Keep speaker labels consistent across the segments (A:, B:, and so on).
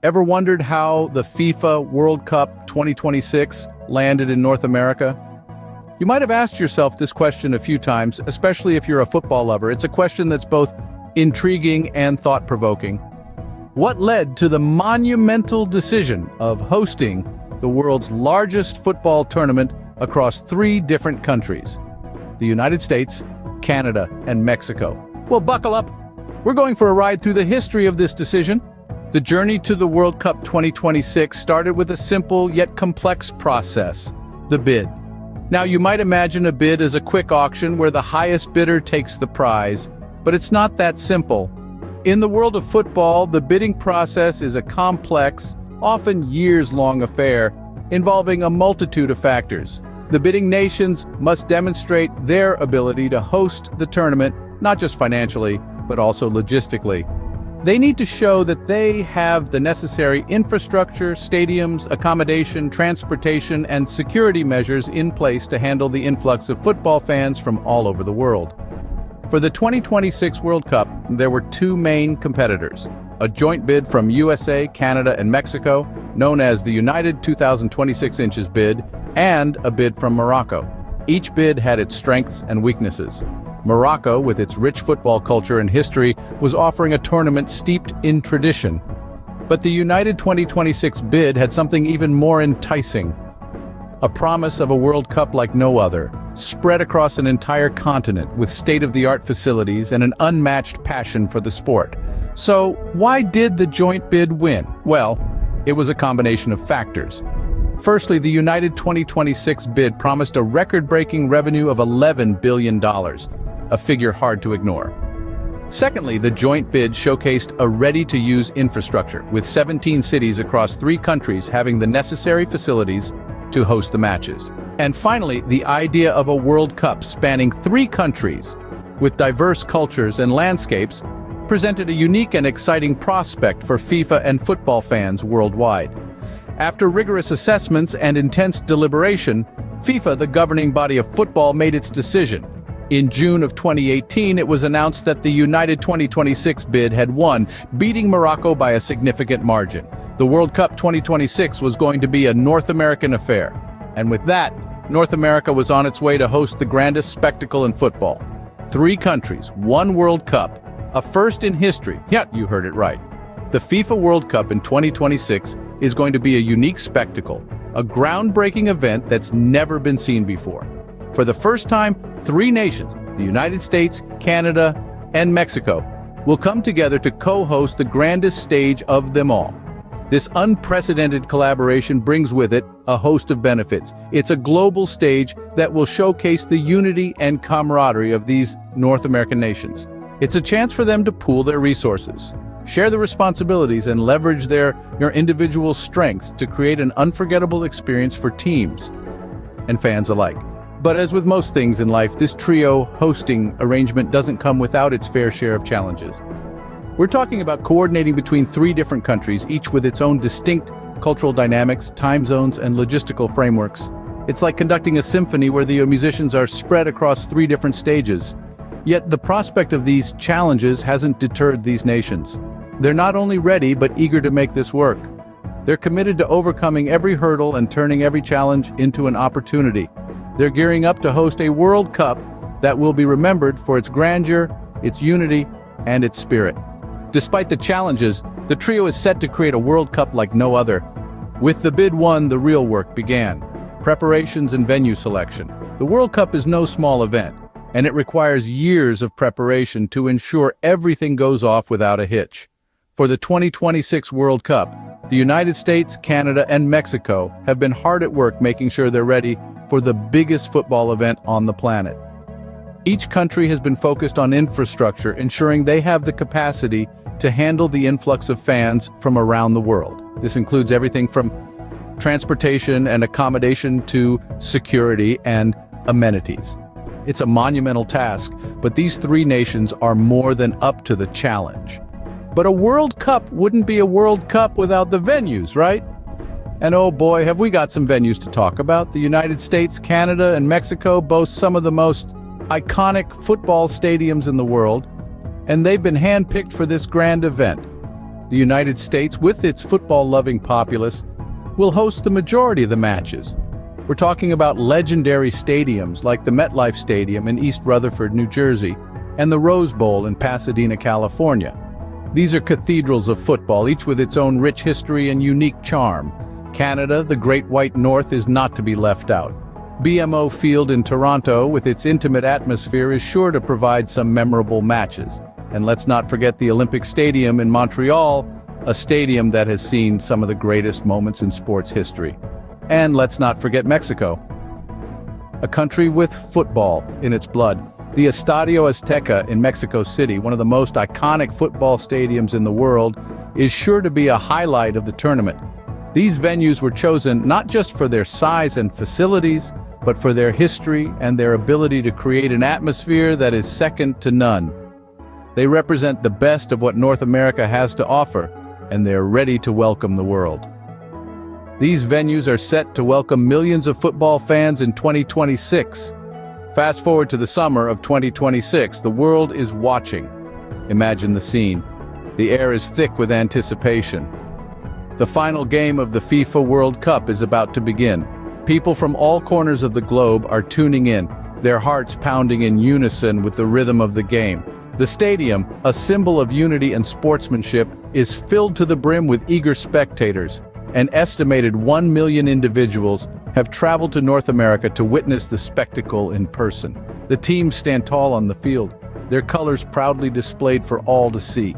A: Ever wondered how the FIFA World Cup 2026 landed in North America? You might have asked yourself this question a few times, especially if you're a football lover. It's a question that's both intriguing and thought-provoking. What led to the monumental decision of hosting the world's largest football tournament across 3 different countries: the United States, Canada, and Mexico? Well, buckle up. We're going for a ride through the history of this decision. The journey to the World Cup 2026 started with a simple yet complex process: the bid. Now, you might imagine a bid as a quick auction where the highest bidder takes the prize, but it's not that simple. In the world of football, the bidding process is a complex, often years-long affair, involving a multitude of factors. The bidding nations must demonstrate their ability to host the tournament, not just financially, but also logistically. They need to show that they have the necessary infrastructure, stadiums, accommodation, transportation, and security measures in place to handle the influx of football fans from all over the world. For the 2026 World Cup, there were 2 main competitors: a joint bid from USA, Canada, and Mexico, known as the United 2026 Inches bid, and a bid from Morocco. Each bid had its strengths and weaknesses. Morocco, with its rich football culture and history, was offering a tournament steeped in tradition. But the United 2026 bid had something even more enticing: a promise of a World Cup like no other, spread across an entire continent with state-of-the-art facilities and an unmatched passion for the sport. So, why did the joint bid win? Well, it was a combination of factors. Firstly, the United 2026 bid promised a record-breaking revenue of $11 billion. A figure hard to ignore. Secondly, the joint bid showcased a ready-to-use infrastructure, with 17 cities across 3 countries having the necessary facilities to host the matches. And finally, the idea of a World Cup spanning 3 countries, with diverse cultures and landscapes, presented a unique and exciting prospect for FIFA and football fans worldwide. After rigorous assessments and intense deliberation, FIFA, the governing body of football, made its decision. In June of 2018, it was announced that the United 2026 bid had won, beating Morocco by a significant margin. The World Cup 2026 was going to be a North American affair. And with that, North America was on its way to host the grandest spectacle in football. 3 countries, 1 World Cup, a first in history. Yeah, you heard it right. The FIFA World Cup in 2026 is going to be a unique spectacle, a groundbreaking event that's never been seen before. For the first time, 3 nations, the United States, Canada, and Mexico, will come together to co-host the grandest stage of them all. This unprecedented collaboration brings with it a host of benefits. It's a global stage that will showcase the unity and camaraderie of these North American nations. It's a chance for them to pool their resources, share the responsibilities, and leverage their individual strengths to create an unforgettable experience for teams and fans alike. But as with most things in life, this trio hosting arrangement doesn't come without its fair share of challenges. We're talking about coordinating between 3 different countries, each with its own distinct cultural dynamics, time zones, and logistical frameworks. It's like conducting a symphony where the musicians are spread across 3 different stages. Yet the prospect of these challenges hasn't deterred these nations. They're not only ready, but eager to make this work. They're committed to overcoming every hurdle and turning every challenge into an opportunity. They're gearing up to host a World Cup that will be remembered for its grandeur, its unity, and its spirit. Despite the challenges, the trio is set to create a World Cup like no other. With the bid won, the real work began: preparations and venue selection. The World Cup is no small event, and it requires years of preparation to ensure everything goes off without a hitch. For the 2026 World Cup, the United States, Canada, and Mexico have been hard at work making sure they're ready for the biggest football event on the planet. Each country has been focused on infrastructure, ensuring they have the capacity to handle the influx of fans from around the world. This includes everything from transportation and accommodation to security and amenities. It's a monumental task, but these 3 nations are more than up to the challenge. But a World Cup wouldn't be a World Cup without the venues, right? And oh boy, have we got some venues to talk about. The United States, Canada, and Mexico boast some of the most iconic football stadiums in the world, and they've been handpicked for this grand event. The United States, with its football-loving populace, will host the majority of the matches. We're talking about legendary stadiums like the MetLife Stadium in East Rutherford, New Jersey, and the Rose Bowl in Pasadena, California. These are cathedrals of football, each with its own rich history and unique charm. Canada, the Great White North, is not to be left out. BMO Field in Toronto, with its intimate atmosphere, is sure to provide some memorable matches. And let's not forget the Olympic Stadium in Montreal, a stadium that has seen some of the greatest moments in sports history. And let's not forget Mexico, a country with football in its blood. The Estadio Azteca in Mexico City, one of the most iconic football stadiums in the world, is sure to be a highlight of the tournament. These venues were chosen not just for their size and facilities, but for their history and their ability to create an atmosphere that is second to none. They represent the best of what North America has to offer, and they're ready to welcome the world. These venues are set to welcome millions of football fans in 2026. Fast forward to the summer of 2026, the world is watching. Imagine the scene. The air is thick with anticipation. The final game of the FIFA World Cup is about to begin. People from all corners of the globe are tuning in, their hearts pounding in unison with the rhythm of the game. The stadium, a symbol of unity and sportsmanship, is filled to the brim with eager spectators. An estimated 1 million individuals have traveled to North America to witness the spectacle in person. The teams stand tall on the field, their colors proudly displayed for all to see.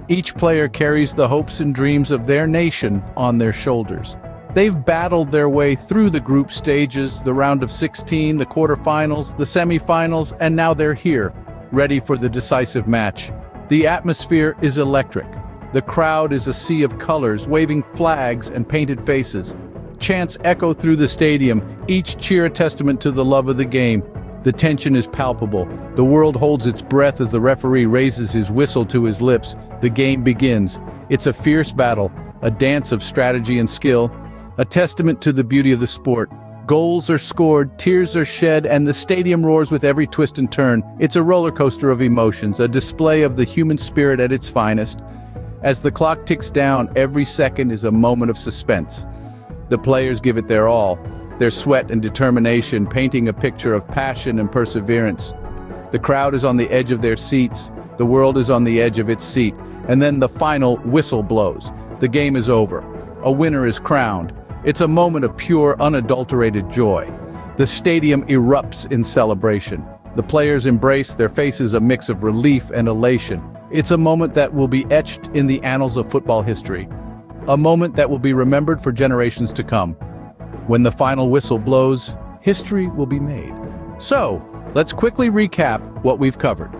A: Each player carries the hopes and dreams of their nation on their shoulders. They've battled their way through the group stages, the round of 16, the quarterfinals, the semifinals, and now they're here, ready for the decisive match. The atmosphere is electric. The crowd is a sea of colors, waving flags and painted faces. Chants echo through the stadium, each cheer a testament to the love of the game. The tension is palpable. The world holds its breath as the referee raises his whistle to his lips. The game begins. It's a fierce battle, a dance of strategy and skill, a testament to the beauty of the sport. Goals are scored, tears are shed, and the stadium roars with every twist and turn. It's a roller coaster of emotions, a display of the human spirit at its finest. As the clock ticks down, every second is a moment of suspense. The players give it their all, their sweat and determination, painting a picture of passion and perseverance. The crowd is on the edge of their seats, the world is on the edge of its seat, and then the final whistle blows. The game is over. A winner is crowned. It's a moment of pure, unadulterated joy. The stadium erupts in celebration. The players embrace, their faces a mix of relief and elation. It's a moment that will be etched in the annals of football history. A moment that will be remembered for generations to come. When the final whistle blows, history will be made. So, let's quickly recap what we've covered.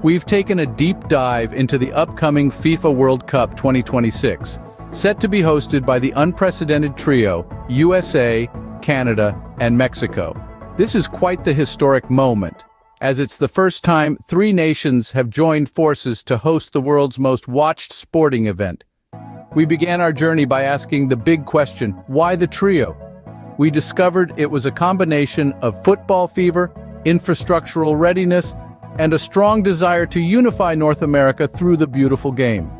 A: We've taken a deep dive into the upcoming FIFA World Cup 2026, set to be hosted by the unprecedented trio, USA, Canada, and Mexico. This is quite the historic moment, as it's the first time three nations have joined forces to host the world's most watched sporting event. We began our journey by asking the big question, why the trio? We discovered it was a combination of football fever, infrastructural readiness, and a strong desire to unify North America through the beautiful game.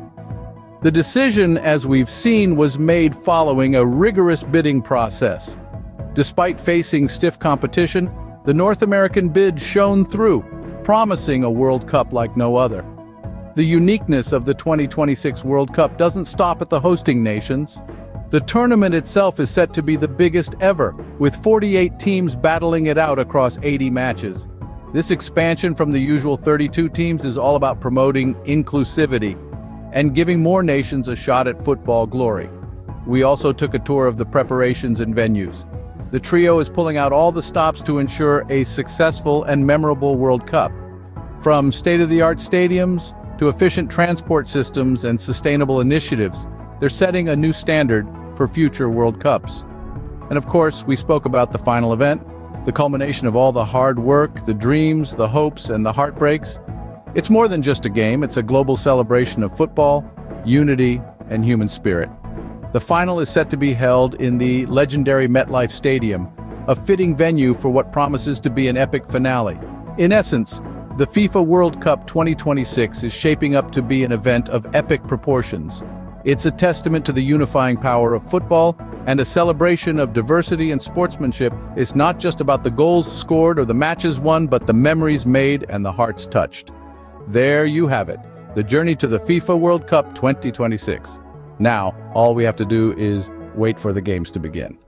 A: The decision, as we've seen, was made following a rigorous bidding process. Despite facing stiff competition, the North American bid shone through, promising a World Cup like no other. The uniqueness of the 2026 World Cup doesn't stop at the hosting nations. The tournament itself is set to be the biggest ever, with 48 teams battling it out across 80 matches. This expansion from the usual 32 teams is all about promoting inclusivity and giving more nations a shot at football glory. We also took a tour of the preparations and venues. The trio is pulling out all the stops to ensure a successful and memorable World Cup. From state-of-the-art stadiums to efficient transport systems and sustainable initiatives, they're setting a new standard for future World Cups. And of course, we spoke about the final event, the culmination of all the hard work, the dreams, the hopes, and the heartbreaks. It's more than just a game, it's a global celebration of football, unity, and human spirit. The final is set to be held in the legendary MetLife Stadium, a fitting venue for what promises to be an epic finale. In essence, The FIFA World Cup 2026 is shaping up to be an event of epic proportions. It's a testament to the unifying power of football and a celebration of diversity and sportsmanship. It's not just about the goals scored or the matches won, but the memories made and the hearts touched. There you have it, the journey to the FIFA World Cup 2026. Now, all we have to do is wait for the games to begin.